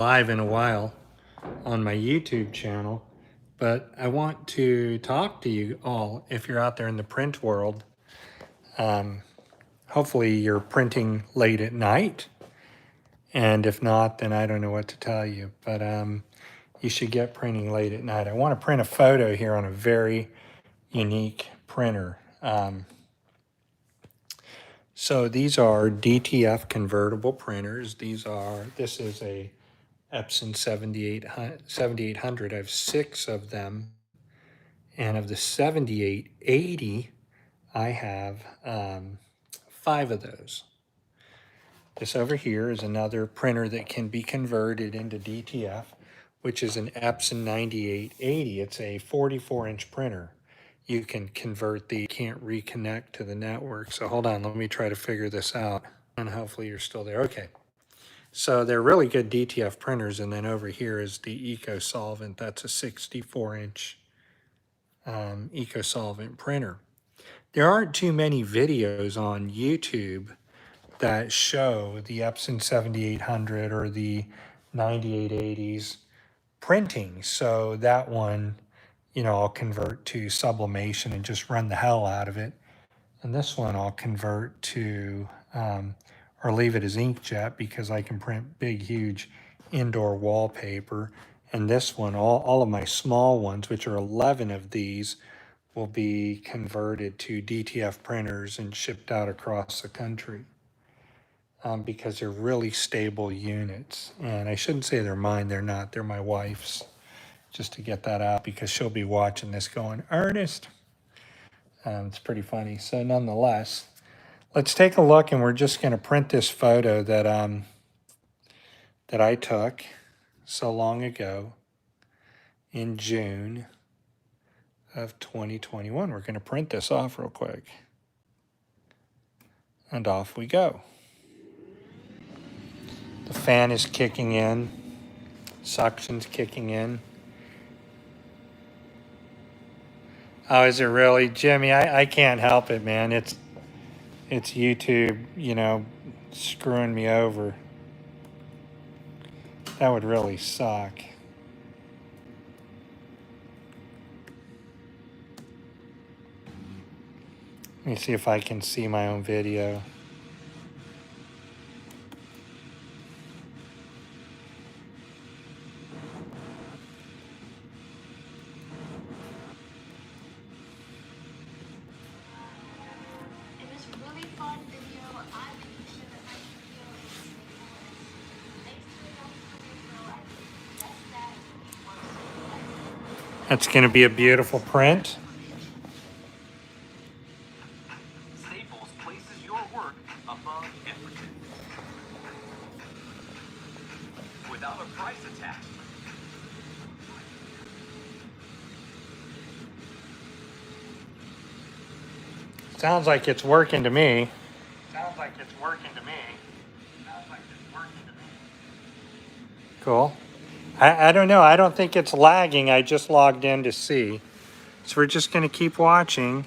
live in a while on my YouTube channel, but I want to talk to you all if you're out there in the print world. Hopefully you're printing late at night, and if not, then I don't know what to tell you, but you should get printing late at night. I want to print a photo here on a very unique printer. So these are DTF convertible printers. This is a Epson 7800. I have 6 of them. And of the 7880, I have 5 of those. This over here is another printer that can be converted into DTF, which is an Epson 9880. It's a 44-inch printer. You can convert can't reconnect to the network. So hold on, let me try to figure this out. And hopefully you're still there. Okay. So they're really good DTF printers. And then over here is the EcoSolvent. That's a 64-inch EcoSolvent printer. There aren't too many videos on YouTube that show the Epson 7800 or the 9880s printing. So that one, I'll convert to sublimation and just run the hell out of it. And this one I'll convert to, or leave it as inkjet because I can print big, huge indoor wallpaper. And this one, all of my small ones, which are 11 of these, will be converted to DTF printers and shipped out across the country because they're really stable units. And I shouldn't say they're mine, they're not, they're my wife's, just to get that out because she'll be watching this going, Ernest. It's pretty funny. So nonetheless, let's take a look, and we're just going to print this photo that I took so long ago in June of 2021. We're going to print this off real quick. And off we go. The fan is kicking in. Suction's kicking in. Oh, is it really? Jimmy, I can't help it, man. It's YouTube, screwing me over. That would really suck. Let me see if I can see my own video. That's going to be a beautiful print. Staples places your work above everything. Without a price attached. Sounds like it's working to me. Cool. I don't know. I don't think it's lagging. I just logged in to see. So we're just going to keep watching.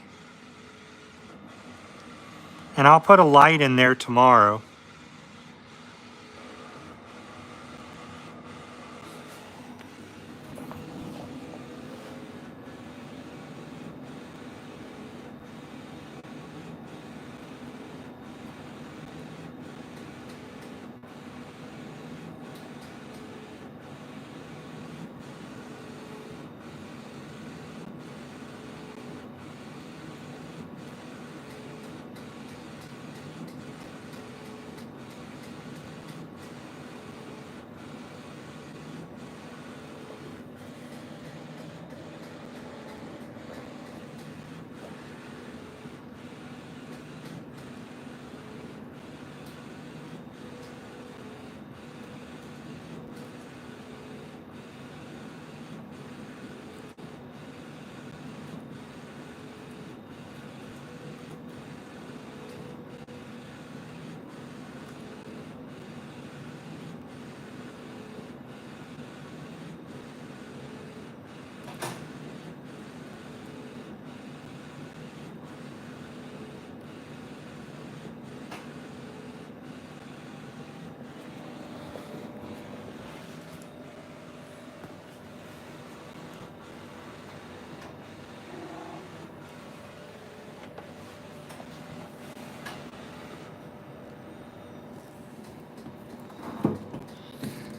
And I'll put a light in there tomorrow.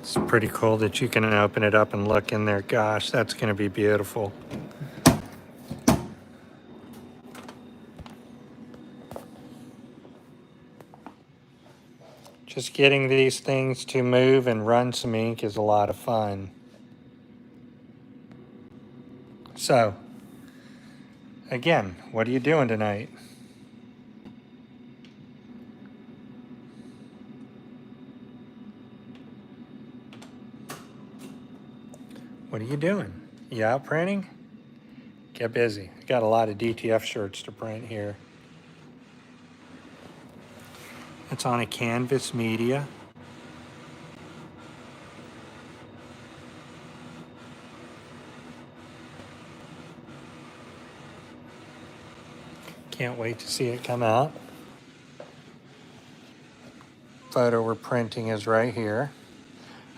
It's pretty cool that you can open it up and look in there. Gosh, that's going to be beautiful. Just getting these things to move and run some ink is a lot of fun. So, again, what are you doing tonight? What are you doing? You out printing? Get busy. I got a lot of DTF shirts to print here. It's on a canvas media. Can't wait to see it come out. Photo we're printing is right here.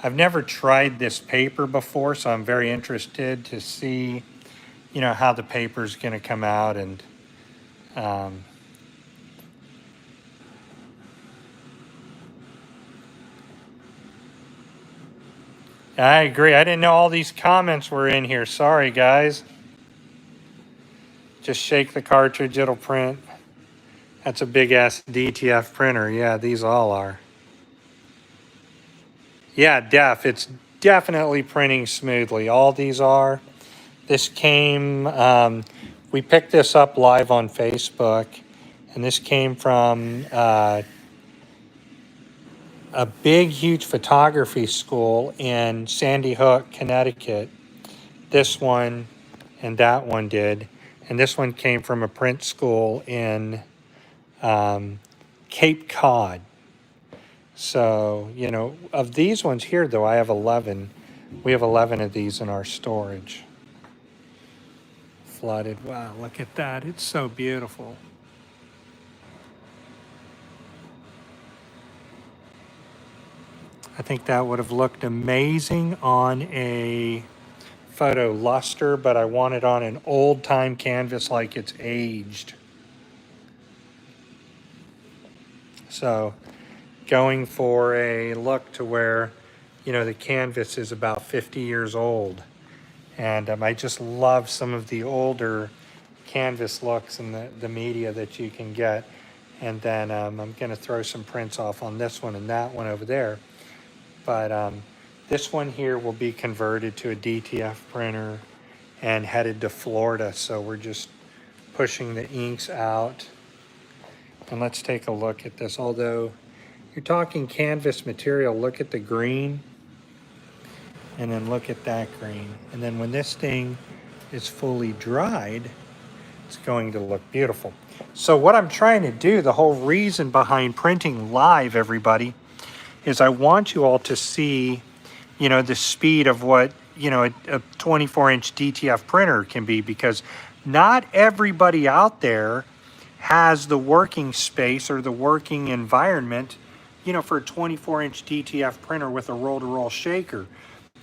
I've never tried this paper before, so I'm very interested to see, you know, how the paper's going to come out. And I agree. I didn't know all these comments were in here. Sorry, guys. Just shake the cartridge, it'll print. That's a big ass DTF printer. Yeah, these all are. Yeah, it's definitely printing smoothly. All these are. This came, we picked this up live on Facebook, and this came from a big, huge photography school in Sandy Hook, Connecticut. This one and that one did. And this one came from a print school in Cape Cod. So, you know, of these ones here, though, I have 11. We have 11 of these in our storage. Flooded. Wow, look at that. It's so beautiful. I think that would have looked amazing on a photo luster, but I want it on an old-time canvas like it's aged. So going for a look to where, you know, the canvas is about 50 years old. And I just love some of the older canvas looks and the media that you can get. And then I'm going to throw some prints off on this one and that one over there. But this one here will be converted to a DTF printer and headed to Florida. So we're just pushing the inks out. And let's take a look at this. Although you're talking canvas material, look at the green. And then look at that green. And then when this thing is fully dried, it's going to look beautiful. So what I'm trying to do, the whole reason behind printing live, everybody, is I want you all to see, you know, the speed of what, you know, a 24-inch DTF printer can be, because not everybody out there has the working space or the working environment, you know, for a 24-inch DTF printer with a roll-to-roll shaker.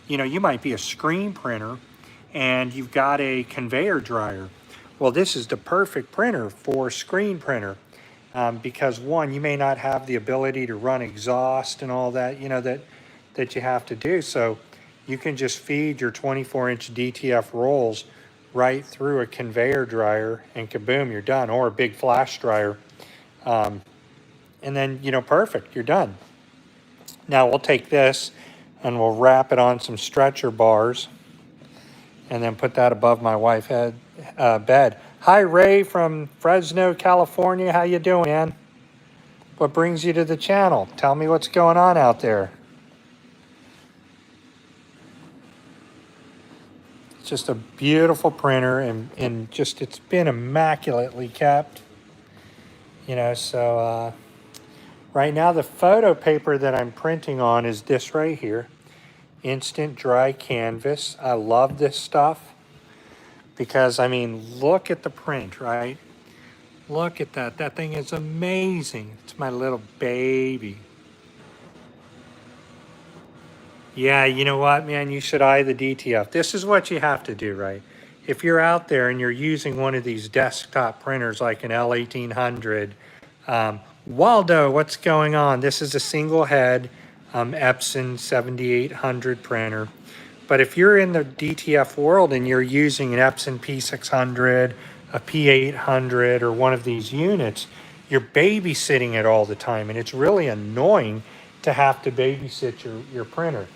You know, you might be a screen printer and you've got a conveyor dryer. Well, this is the perfect printer for screen printer because one, you may not have the ability to run exhaust and all that, you know, that you have to do. So you can just feed your 24-inch DTF rolls right through a conveyor dryer and kaboom, you're done, or a big flash dryer. And then, you know, perfect, you're done. Now we'll take this and we'll wrap it on some stretcher bars and then put that above my wife's bed. Hi, Ray from Fresno, California. How you doing, man? What brings you to the channel? Tell me what's going on out there. It's just a beautiful printer and just, it's been immaculately kept. You know, so right now the photo paper that I'm printing on is this right here. Instant dry canvas. I love this stuff because, I mean, look at the print, right? Look at that. That thing is amazing. It's my little baby. Yeah, you know what, man? You should eye the DTF. This is what you have to do, right? If you're out there and you're using one of these desktop printers like an L1800, Waldo, what's going on? This is a single head Epson 7800 printer. But if you're in the DTF world and you're using an Epson P600, a P800, or one of these units, you're babysitting it all the time. And it's really annoying to have to babysit your printer.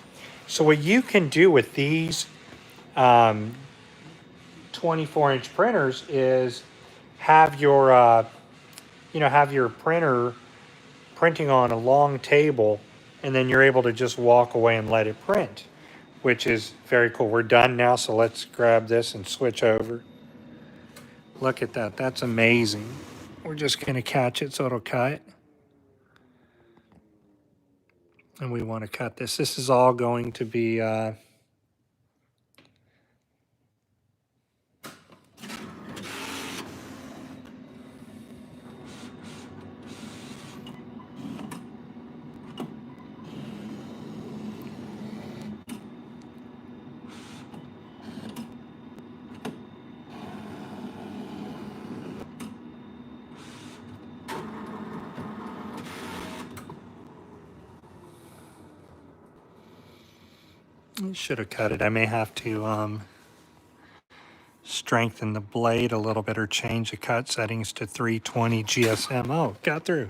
So what you can do with these 24-inch printers is have your, have your printer printing on a long table, and then you're able to just walk away and let it print, which is very cool. We're done now, so let's grab this and switch over. Look at that. That's amazing. We're just going to catch it so it'll cut. And we want to cut this. This is all going to be... should have cut it. I may have to strengthen the blade a little bit or change the cut settings to 320 GSM. Oh, got through.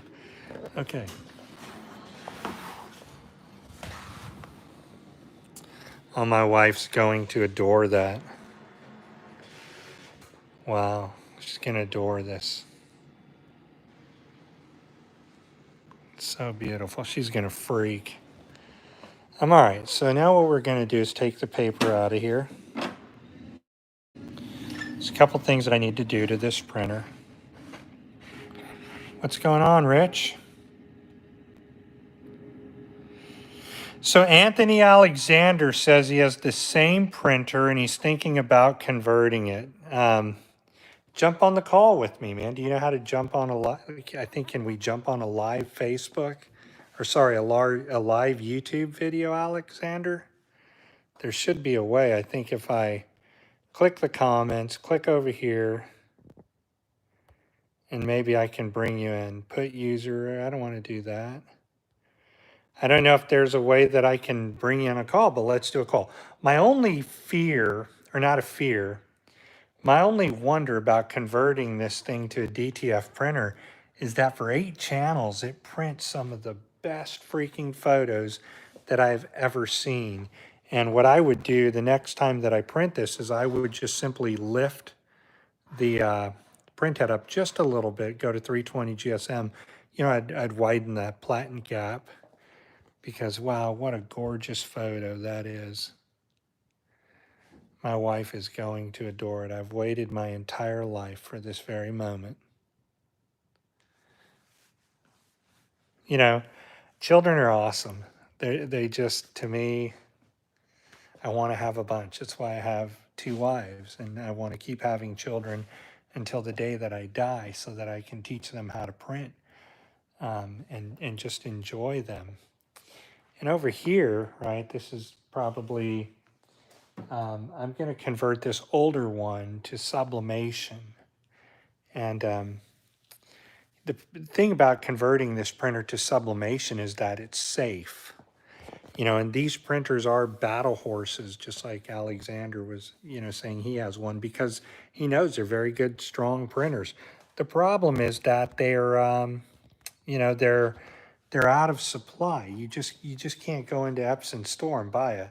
Okay. Oh, my wife's going to adore that. Wow, she's going to adore this. It's so beautiful. She's going to freak. All right, so now what we're going to do is take the paper out of here. There's a couple things that I need to do to this printer. What's going on, Rich? So Anthony Alexander says he has the same printer and he's thinking about converting it. Jump on the call with me, man. Do you know how to jump on a live? I think, can we jump on a live Facebook? Or sorry, a live YouTube video, Alexander? There should be a way. I think if I click the comments, click over here, and maybe I can bring you in. Put user, I don't want to do that. I don't know if there's a way that I can bring you on a call, but let's do a call. My only fear, or not a fear, my only wonder about converting this thing to a DTF printer is that for 8 channels, it prints some of the best freaking photos that I've ever seen. And what I would do the next time that I print this is I would just simply lift the print head up just a little bit, go to 320 GSM. You know, I'd widen that platen gap because, wow, what a gorgeous photo that is. My wife is going to adore it. I've waited my entire life for this very moment. You know, children are awesome. They just, to me, I want to have a bunch. That's why I have 2 wives, and I want to keep having children until the day that I die so that I can teach them how to print and just enjoy them. And over here, right, this is probably, I'm going to convert this older one to sublimation. And the thing about converting this printer to sublimation is that it's safe. You know, and these printers are battle horses, just like Alexander was, saying he has one, because he knows they're very good, strong printers. The problem is that they're, they're out of supply. You just can't go into Epson store and buy a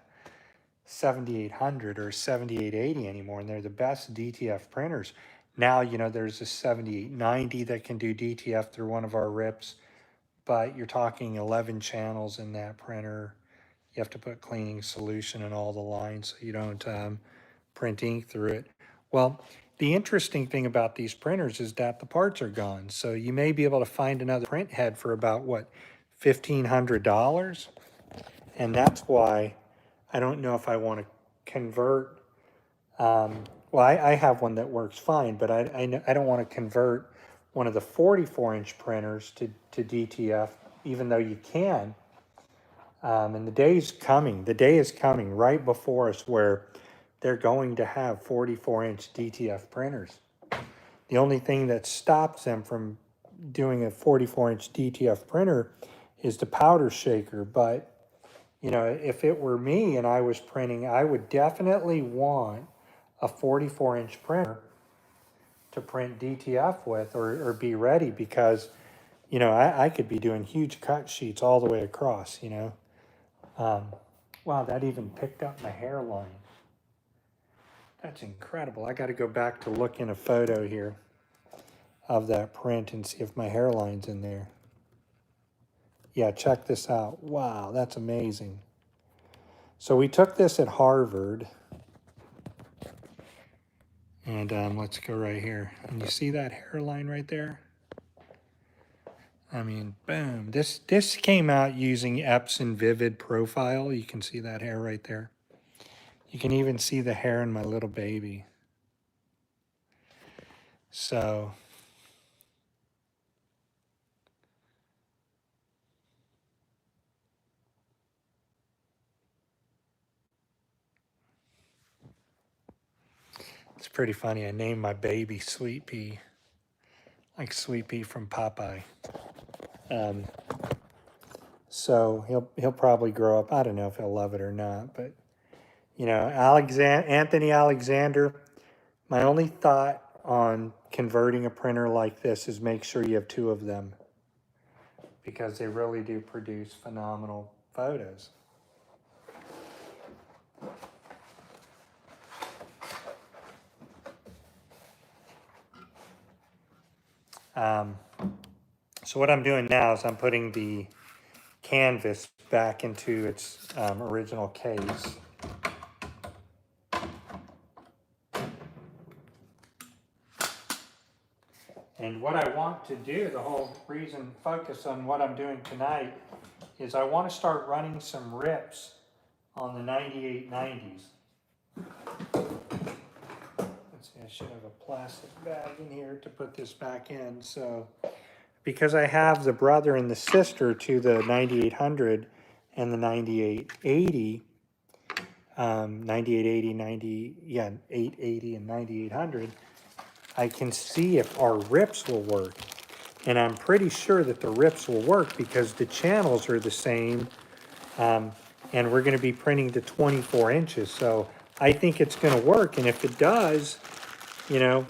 7800 or 7880 anymore, and they're the best DTF printers. Now, there's a 7890 that can do DTF through one of our RIPs, but you're talking 11 channels in that printer. You have to put cleaning solution in all the lines so you don't print ink through it. Well, the interesting thing about these printers is that the parts are gone. So you may be able to find another print head for about, what, $1,500? And that's why I don't know if I want to convert. Well, I have one that works fine, but I don't want to convert one of the 44-inch printers to DTF, even though you can. And the day is coming right before us where they're going to have 44-inch DTF printers. The only thing that stops them from doing a 44-inch DTF printer is the powder shaker, but you know, if it were me and I was printing, I would definitely want a 44-inch printer to print DTF with or be ready because, you know, I could be doing huge cut sheets all the way across, you know. Wow, that even picked up my hairline. That's incredible. I got to go back to look in a photo here of that print and see if my hairline's in there. Yeah, check this out. Wow, that's amazing. So we took this at Harvard. And let's go right here. And you see that hairline right there? I mean, boom. This came out using Epson Vivid Profile. You can see that hair right there. You can even see the hair in my little baby. So it's pretty funny. I named my baby Sweet Pea, like Sweet Pea from Popeye. So he'll probably grow up. I don't know if he'll love it or not, but you know, Anthony Alexander. My only thought on converting a printer like this is make sure you have two of them because they really do produce phenomenal photos. So what I'm doing now is I'm putting the canvas back into its original case. And what I want to do, the whole reason focus on what I'm doing tonight, is I want to start running some rips on the 9890s. Let's see, I should have a plastic bag in here to put this back in. So, because I have the brother and the sister to the 9800 and the 9880, 880 and 9800, I can see if our rips will work. And I'm pretty sure that the rips will work because the channels are the same. And we're going to be printing to 24 inches. So I think it's going to work. And if it does, you know,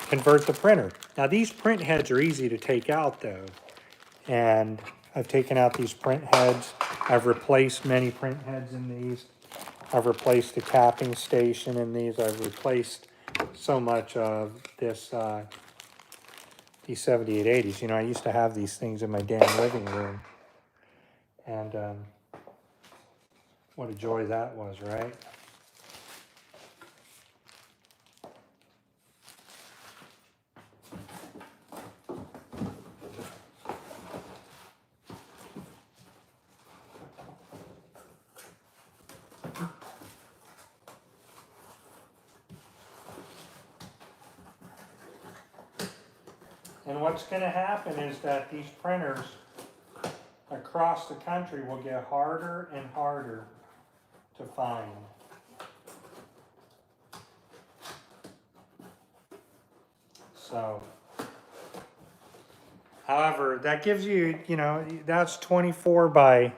convert the printer. Now these print heads are easy to take out though. And I've taken out these print heads. I've replaced many print heads in these. I've replaced the capping station in these. I've replaced so much of this, these 7880s. You know, I used to have these things in my damn living room. And what a joy that was, right? And what's going to happen is that these printers across the country will get harder and harder to find. So, however, that gives you, you know, that's 24 by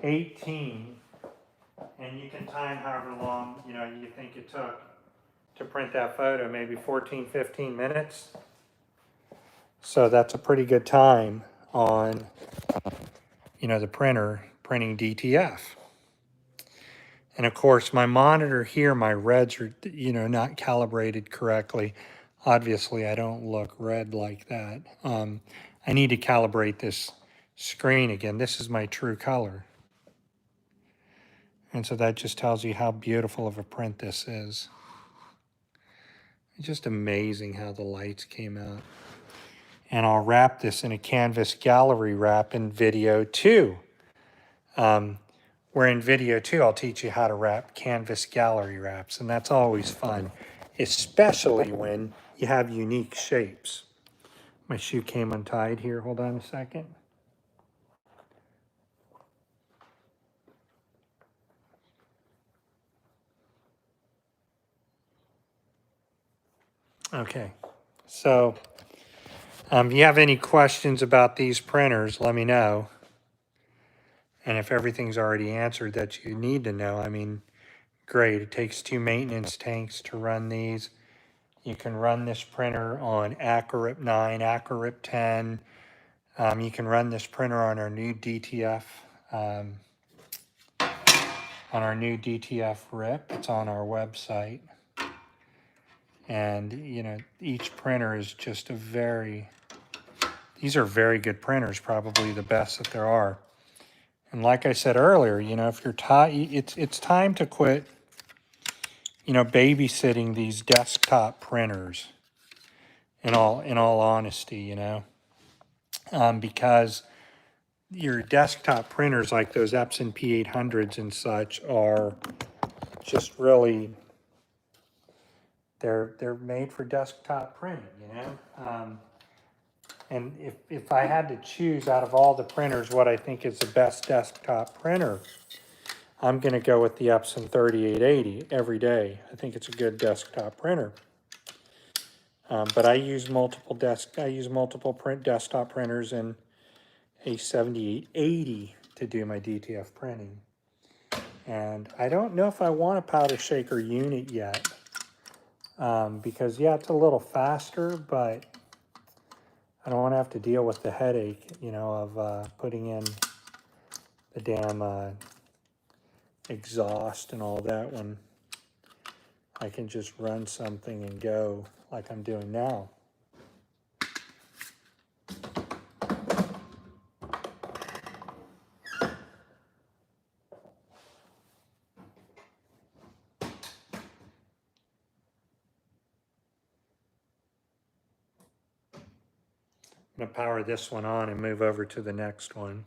18. And you can time however long, you know, you think it took to print that photo, maybe 14, 15 minutes. So that's a pretty good time on, you know, the printer printing DTF. And of course, my monitor here, my reds are, you know, not calibrated correctly. Obviously, I don't look red like that. I need to calibrate this screen again. This is my true color. And so that just tells you how beautiful of a print this is. It's just amazing how the lights came out. And I'll wrap this in a canvas gallery wrap in video 2. Where in video 2, I'll teach you how to wrap canvas gallery wraps. And that's always fun, especially when you have unique shapes. My shoe came untied here. Hold on a second. Okay, so if you have any questions about these printers, let me know. And if everything's already answered that you need to know, I mean, great. It takes 2 maintenance tanks to run these. You can run this printer on AccuRip 9, AccuRip 10. You can run this printer on our new DTF, on our new DTF RIP. It's on our website. And, you know, each printer is just these are very good printers, probably the best that there are. And like I said earlier, you know, if you're it's time to quit, you know, babysitting these desktop printers. In all honesty, you know, because your desktop printers like those Epson P800s and such are just really they're made for desktop printing, you know. And if I had to choose out of all the printers what I think is the best desktop printer, I'm going to go with the Epson 3880 every day. I think it's a good desktop printer. But I use multiple desktop printers and a 7880 to do my DTF printing. And I don't know if I want a powder shaker unit yet, because yeah, it's a little faster, but I don't want to have to deal with the headache, you know, of putting in the damn exhaust and all that when I can just run something and go like I'm doing now. I'm going to power this one on and move over to the next one.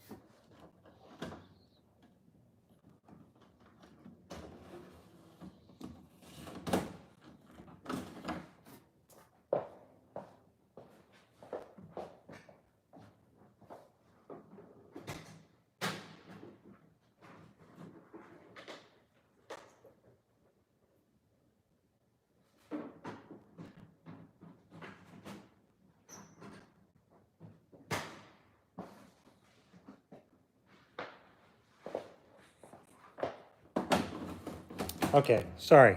Okay, sorry.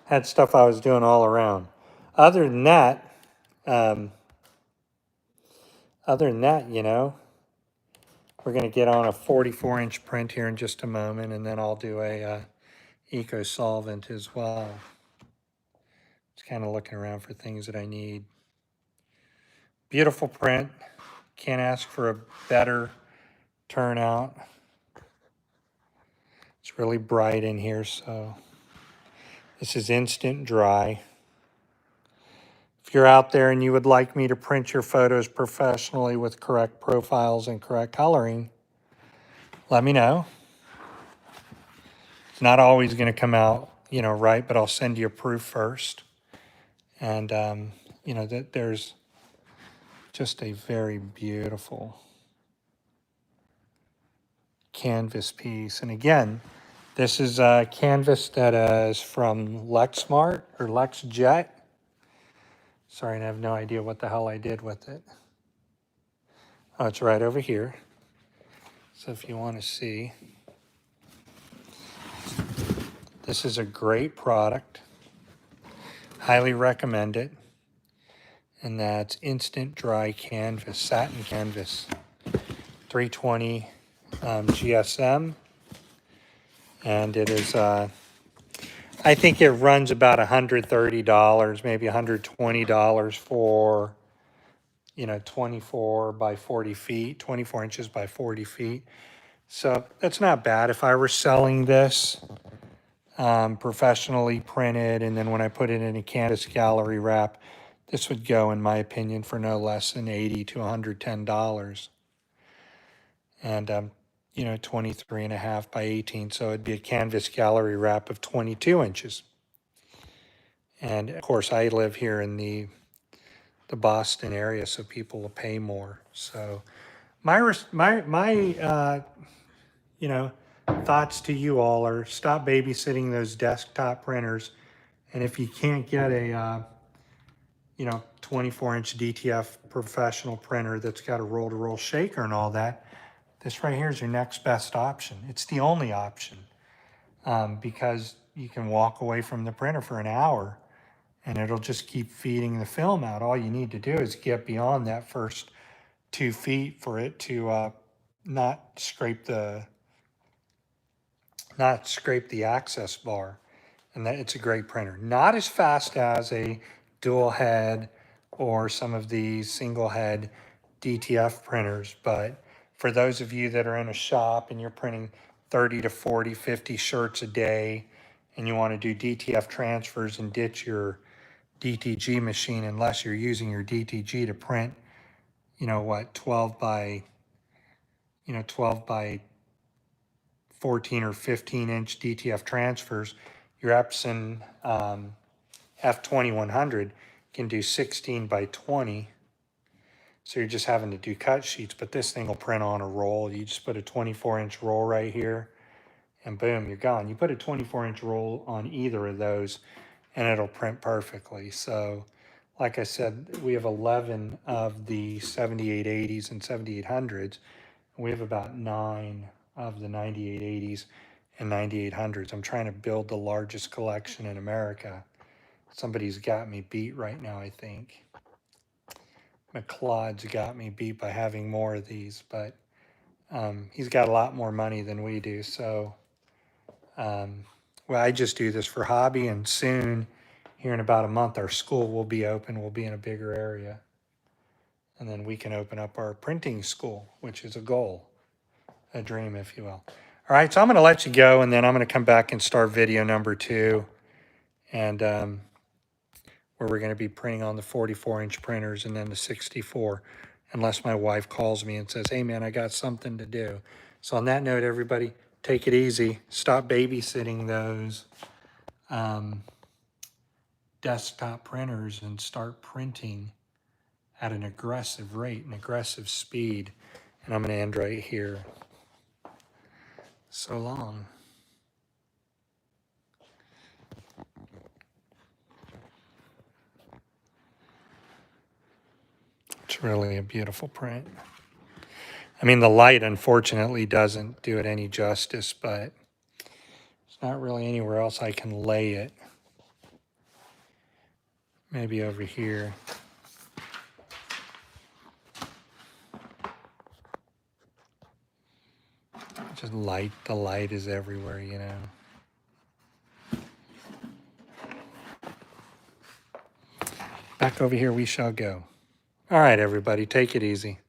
Had stuff I was doing all around. Other than that, you know, we're going to get on a 44-inch print here in just a moment, and then I'll do a eco solvent as well. Just kind of looking around for things that I need. Beautiful print. Can't ask for a better turnout. It's really bright in here, so this is instant dry. If you're out there and you would like me to print your photos professionally with correct profiles and correct coloring, let me know. It's not always going to come out, you know, right, but I'll send you a proof first. And, you know, that there's just a very beautiful canvas piece. And again, this is a canvas that is from Lexmark or LexJet. Sorry, I have no idea what the hell I did with it. Oh, it's right over here. So if you want to see, this is a great product. Highly recommend it. And that's Instant Dry Canvas, satin canvas, 320 GSM. And it is, I think it runs about $130, maybe $120 for, you know, 24 by 40 feet, 24 inches by 40 feet. So that's not bad. If I were selling this professionally printed, and then when I put it in a canvas gallery wrap, this would go, in my opinion, for no less than $80 to $110. And, you know, 23.5 by 18. So it'd be a canvas gallery wrap of 22 inches. And of course, I live here in the Boston area, so people will pay more. So my you know, thoughts to you all are stop babysitting those desktop printers. And if you can't get a, you know, 24-inch DTF professional printer that's got a roll-to-roll shaker and all that, This right here is your next best option. It's the only option because you can walk away from the printer for an hour and it'll just keep feeding the film out. All you need to do is get beyond that first 2 feet for it to not scrape the access bar. And that it's a great printer. Not as fast as a dual head or some of these single head DTF printers, but for those of you that are in a shop and you're printing 30 to 40, 50 shirts a day and you want to do DTF transfers and ditch your DTG machine unless you're using your DTG to print, 12 by 14 or 15 inch DTF transfers, your Epson F2100 can do 16 by 20. So you're just having to do cut sheets, but this thing will print on a roll. You just put a 24-inch roll right here and boom, you're gone. You put a 24-inch roll on either of those and it'll print perfectly. So like I said, we have 11 of the 7880s and 7800s. We have about 9 of the 9880s and 9800s. I'm trying to build the largest collection in America. Somebody's got me beat right now, I think. McLeod's got me beat by having more of these, but he's got a lot more money than we do. So, well, I just do this for hobby, and soon, here in about a month, our school will be open. We'll be in a bigger area. And then we can open up our printing school, which is a goal, a dream, if you will. All right, so I'm going to let you go, and then I'm going to come back and start video number 2. And where we're going to be printing on the 44-inch printers and then the 64, unless my wife calls me and says, hey, man, I got something to do. So on that note, everybody, take it easy. Stop babysitting those desktop printers and start printing at an aggressive rate, an aggressive speed. And I'm going to end right here. So long. It's really a beautiful print. I mean, the light, unfortunately, doesn't do it any justice, but it's not really anywhere else I can lay it. Maybe over here. Just light, the light is everywhere, you know. Back over here we shall go. All right, everybody, take it easy.